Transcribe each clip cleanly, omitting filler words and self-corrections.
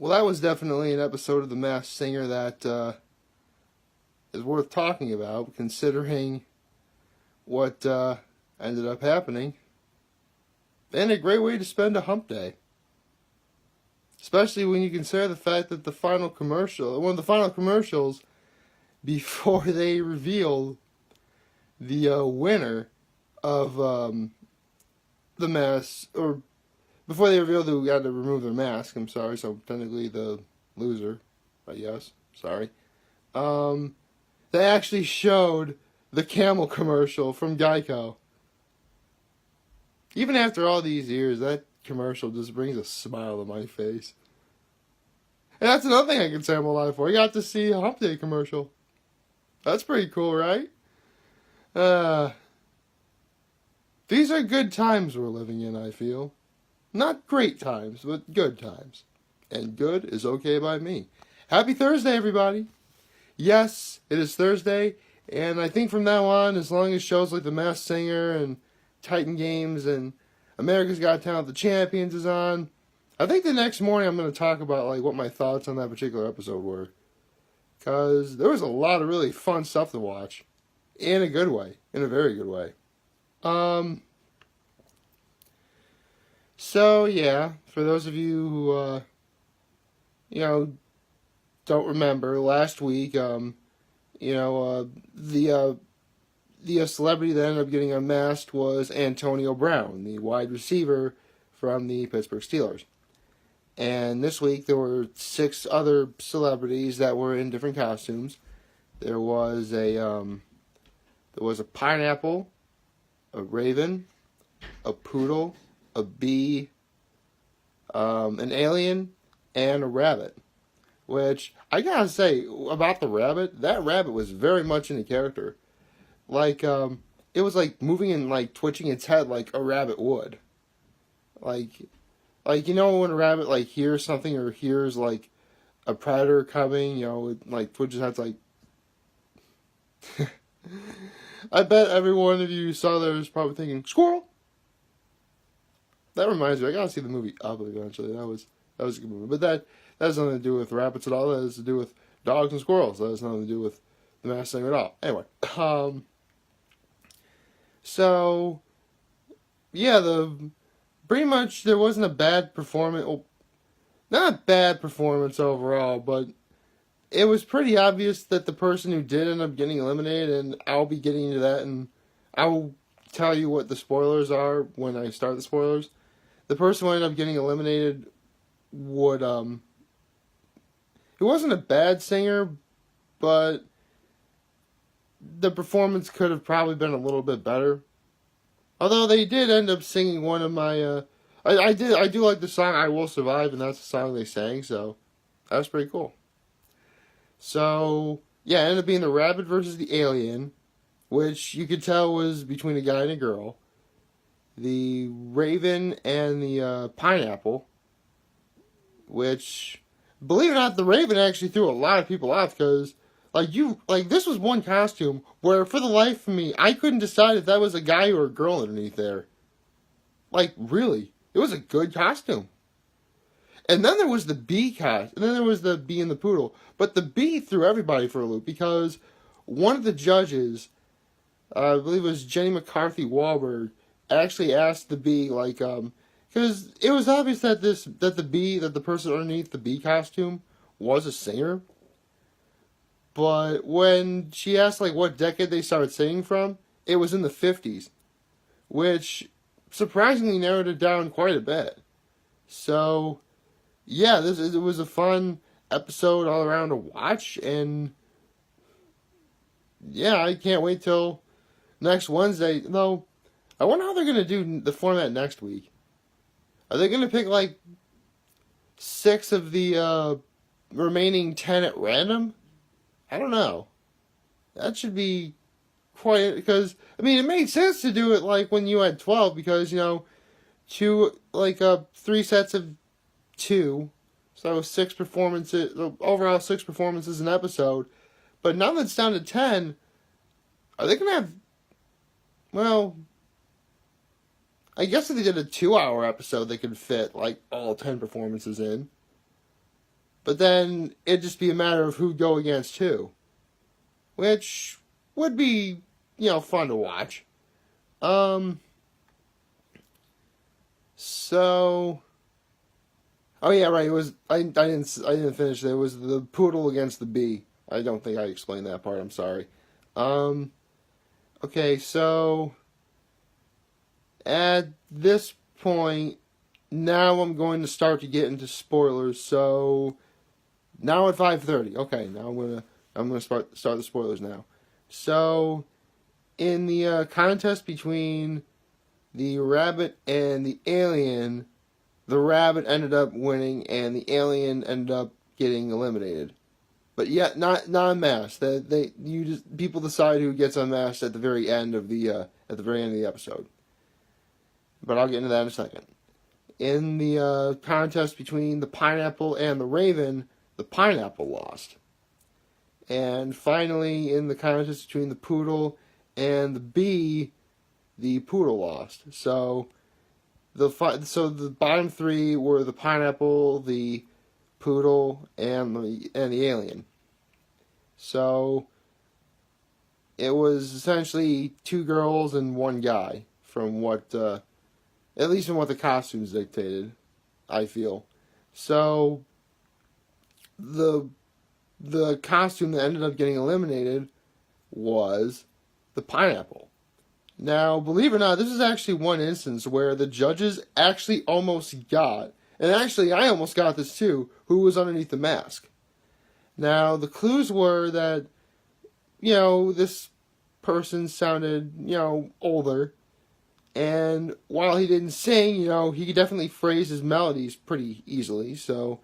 Well, that was definitely an episode of The Masked Singer that is worth talking about, considering what ended up happening. And a great way to spend a hump day. Especially when you consider the fact that one of the final commercials, before they revealed the winner of the mask, or before they revealed who got to remove their mask, I'm sorry, so technically the loser, I guess, sorry. They actually showed the camel commercial from Geico. Even after all these years, that commercial just brings a smile to my face. And that's another thing I can say I'm alive for. I got to see a Hump Day commercial. That's pretty cool, right? These are good times we're living in, I feel. Not great times, but good times. And good is okay by me. Happy Thursday, everybody. Yes, it is Thursday, and I think from now on, as long as shows like The Masked Singer and Titan Games and America's Got Talent, The Champions is on, I think the next morning I'm going to talk about like what my thoughts on that particular episode were. Because there was a lot of really fun stuff to watch. In a good way. In a very good way. So, yeah, for those of you who, don't remember, last week, the celebrity that ended up getting unmasked was Antonio Brown, the wide receiver from the Pittsburgh Steelers. And this week there were 6 other celebrities that were in different costumes. There was a pineapple, a raven, a poodle, a bee, an alien, and a rabbit. Which, I gotta say, about the rabbit, that rabbit was very much into character. Like, it was like moving and like twitching its head like a rabbit would. Like, you know when a rabbit like hears something or hears like a predator coming, it like twitches its head like... I bet every one of you who saw that was probably thinking, squirrel! That reminds me, I gotta see the movie Up eventually. That was a good movie. But that has nothing to do with rabbits at all. That has to do with dogs and squirrels. That has nothing to do with The Masked Singer at all. Anyway, so yeah, pretty much there wasn't a bad performance. Well, not a bad performance overall, but it was pretty obvious that the person who did end up getting eliminated, and I'll be getting into that, and I'll tell you what the spoilers are when I start the spoilers. The person who ended up getting eliminated would, he wasn't a bad singer, but the performance could have probably been a little bit better. Although they did end up singing one of my, I do like the song I Will Survive, and that's the song they sang, so that was pretty cool. So, yeah, it ended up being the rabbit versus the alien, which you could tell was between a guy and a girl. The raven and the pineapple, which, believe it or not, the raven actually threw a lot of people off because, this was one costume where, for the life of me, I couldn't decide if that was a guy or a girl underneath there. Like, really, it was a good costume. And then there was the bee costume, and then there was the bee and the poodle. But the bee threw everybody for a loop because one of the judges, I believe it was Jenny McCarthy Wahlberg, actually asked the bee, because it was obvious that the person underneath the bee costume was a singer. But when she asked, what decade they started singing from, it was in the 50s, which surprisingly narrowed it down quite a bit. So, yeah, it was a fun episode all around to watch, and yeah, I can't wait till next Wednesday. Though, I wonder how they're going to do the format next week. Are they going to pick 6 of the remaining 10 at random? I don't know. That should be quite, because, it made sense to do it when you had 12, because, 3 sets of 2, so 6 performances, overall 6 performances an episode. But now that it's down to 10, are they going to have, well, I guess if they did a 2-hour episode, they could fit, all 10 performances in. But then it'd just be a matter of who'd go against who, which would be, fun to watch. Um, so, oh yeah, right. It was I didn't finish it. It was the poodle against the bee. I don't think I explained that part. I'm sorry. Um, okay, so at this point, now I'm going to start to get into spoilers. So now at 5:30. Okay, now I'm gonna start the spoilers now. So in the contest between the rabbit and the alien, the rabbit ended up winning, and the alien ended up getting eliminated. But yet, not unmasked. People decide who gets unmasked at the very end of the episode. But I'll get into that in a second. In the contest between the pineapple and the raven, the pineapple lost. And finally, in the contest between the poodle and the bee, the poodle lost. So the bottom three were the pineapple, the poodle, and the alien. So it was essentially two girls and one guy, from what at least from what the costumes dictated, I feel. So the costume that ended up getting eliminated was the pineapple. Now, believe it or not, this is actually one instance where the judges actually almost got, and actually I almost got this too, who was underneath the mask. Now, the clues were that, this person sounded, older, and while he didn't sing, he could definitely phrase his melodies pretty easily, so,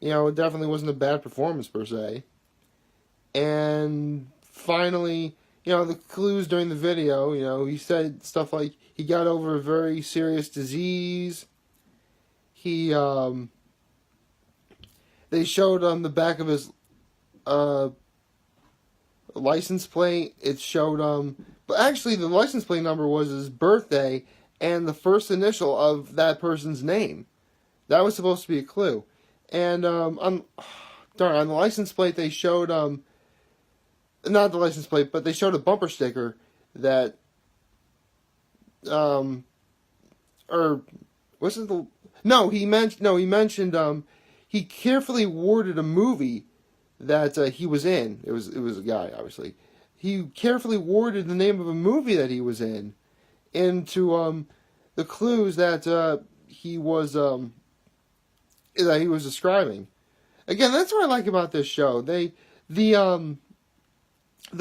it definitely wasn't a bad performance per se. And finally, the clues during the video, he said stuff like he got over a very serious disease. They showed on the back of his license plate. It showed but actually the license plate number was his birthday and the first initial of that person's name. That was supposed to be a clue. And on the license plate they showed not the license plate, but they showed a bumper sticker that or wasn't the he mentioned he carefully worded a movie that he was in. It was a guy, obviously. He carefully worded the name of a movie that he was in into the clues that he was describing. Again, that's what I like about this show. The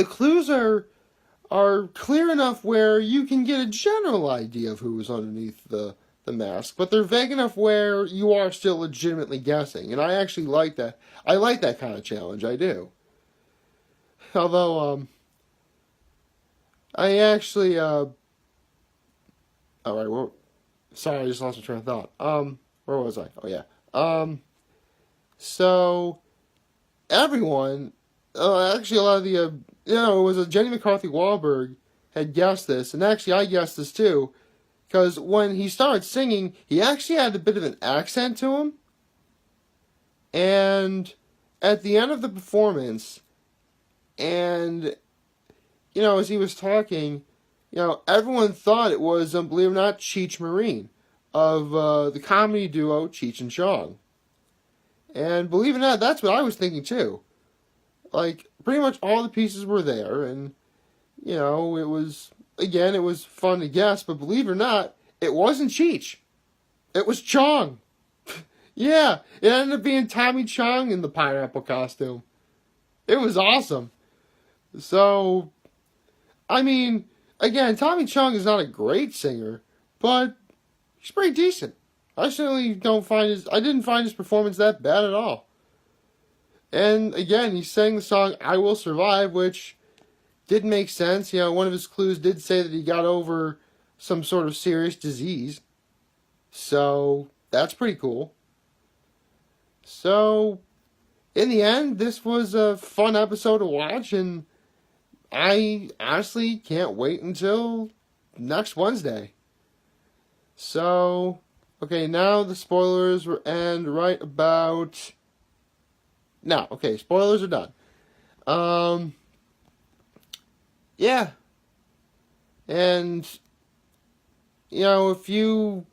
clues are clear enough where you can get a general idea of who was underneath the mask, but they're vague enough where you are still legitimately guessing. And I actually like that. I like that kind of challenge. I do. Although, I actually, all right, well, sorry, I just lost my train of thought. Where was I? Oh, yeah. So, everyone, actually a lot of the, it was Jenny McCarthy Wahlberg had guessed this, and actually I guessed this too, because when he started singing, he actually had a bit of an accent to him, and at the end of the performance, and, as he was talking, everyone thought it was, believe it or not, Cheech Marine of the comedy duo Cheech and Chong. And believe it or not, that's what I was thinking too. Like, pretty much all the pieces were there, and, it was fun to guess, but believe it or not, it wasn't Cheech. It was Chong. Yeah, it ended up being Tommy Chong in the pineapple costume. It was awesome. So, I mean, again, Tommy Chong is not a great singer, but he's pretty decent. I certainly didn't find his performance that bad at all. And again, he sang the song I Will Survive, which did make sense. One of his clues did say that he got over some sort of serious disease. So, that's pretty cool. So, in the end, this was a fun episode to watch, and I honestly can't wait until next Wednesday. So, okay, now the spoilers will end right about Now, okay, spoilers are done. Yeah. And, if you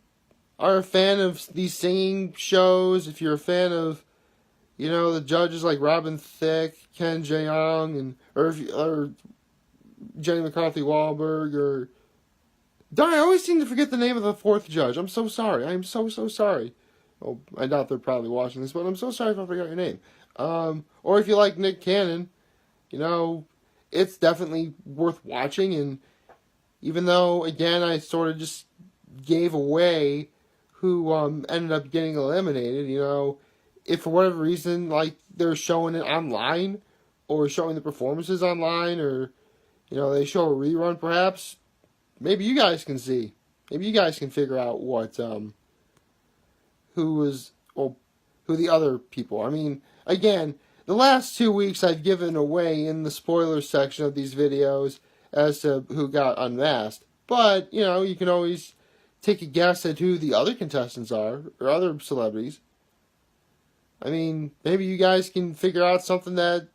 are a fan of these singing shows, if you're a fan of, the judges like Robin Thicke, Ken Jeong, or Jenny McCarthy Wahlberg, or I always seem to forget the name of the fourth judge. I'm so sorry. I'm so sorry. Oh, I doubt they're probably watching this, but I'm so sorry if I forgot your name. Or if you like Nick Cannon, it's definitely worth watching. And even though, again, I sort of just gave away who ended up getting eliminated, if for whatever reason, like, they're showing it online, or showing the performances online, or, they show a rerun perhaps, maybe you guys can see. Maybe you guys can figure out what, who the other people. I mean, again, the last 2 weeks I've given away in the spoilers section of these videos as to who got unmasked. But, you can always take a guess at who the other contestants are, or other celebrities. I mean, maybe you guys can figure out something that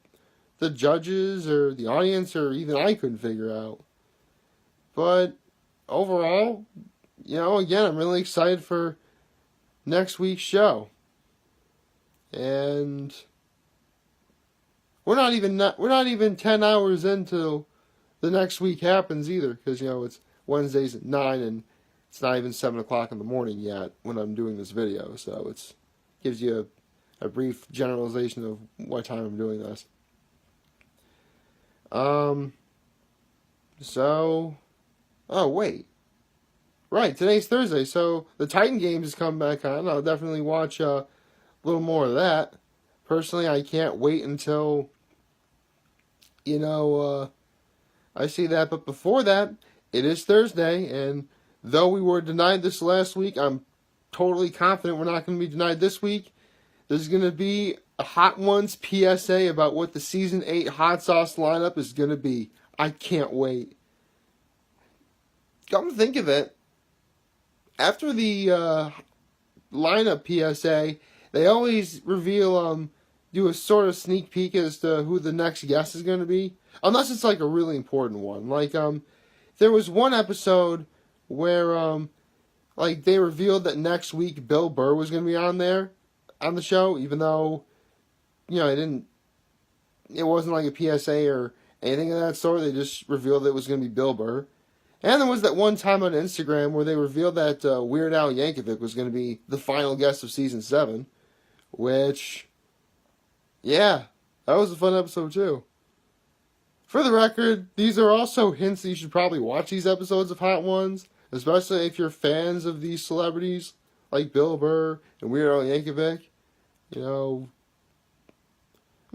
the judges or the audience or even I couldn't figure out. But overall, again, I'm really excited for next week's show. And we're not even 10 hours into the next week happens either, because it's Wednesdays at 9 and it's not even 7 o'clock in the morning yet when I'm doing this video, so it gives you a brief generalization of what time I'm doing this. Oh wait, right, today's Thursday, so the Titan games has come back on. I'll definitely watch a little more of that. Personally, I can't wait until I see that. But before that, it is Thursday, and though we were denied this last week, I'm totally confident we're not going to be denied this week. There's going to be a Hot Ones PSA about what the Season 8 hot sauce lineup is going to be. I can't wait. Come to think of it, after the lineup PSA, they always reveal, do a sort of sneak peek as to who the next guest is going to be. Unless it's like a really important one. Like, there was one episode where, they revealed that next week Bill Burr was going to be on the show, even though, it wasn't like a PSA or anything of that sort. They just revealed it was going to be Bill Burr. And there was that one time on Instagram where they revealed that Weird Al Yankovic was going to be the final guest of Season 7, which, yeah, that was a fun episode too. For the record, these are also hints that you should probably watch these episodes of Hot Ones, especially if you're fans of these celebrities like Bill Burr and Weird Al Yankovic. I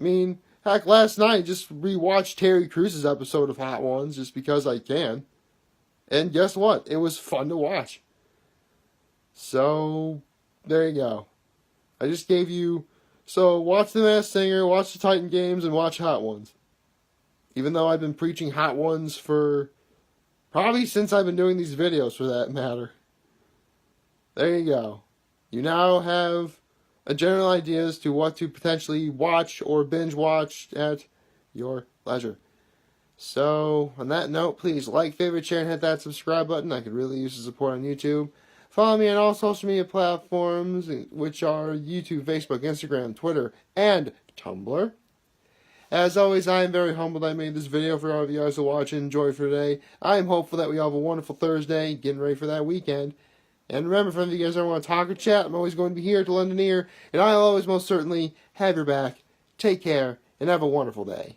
mean, heck, last night I just rewatched Terry Crews' episode of Hot Ones just because I can. And guess what? It was fun to watch. So, there you go. I just gave you... So, watch The Masked Singer, watch the Titan games, and watch Hot Ones. Even though I've been preaching Hot Ones for... probably since I've been doing these videos, for that matter. There you go. You now have a general idea as to what to potentially watch or binge watch at your leisure. So, on that note, please like, favorite, share, and hit that subscribe button. I could really use the support on YouTube. Follow me on all social media platforms, which are YouTube, Facebook, Instagram, Twitter, and Tumblr. As always, I am very humbled I made this video for all of you guys to watch and enjoy for today. I am hopeful that we all have a wonderful Thursday, getting ready for that weekend. And remember, if any of you guys ever want to talk or chat, I'm always going to be here to lend an ear, and I'll always most certainly have your back. Take care, and have a wonderful day.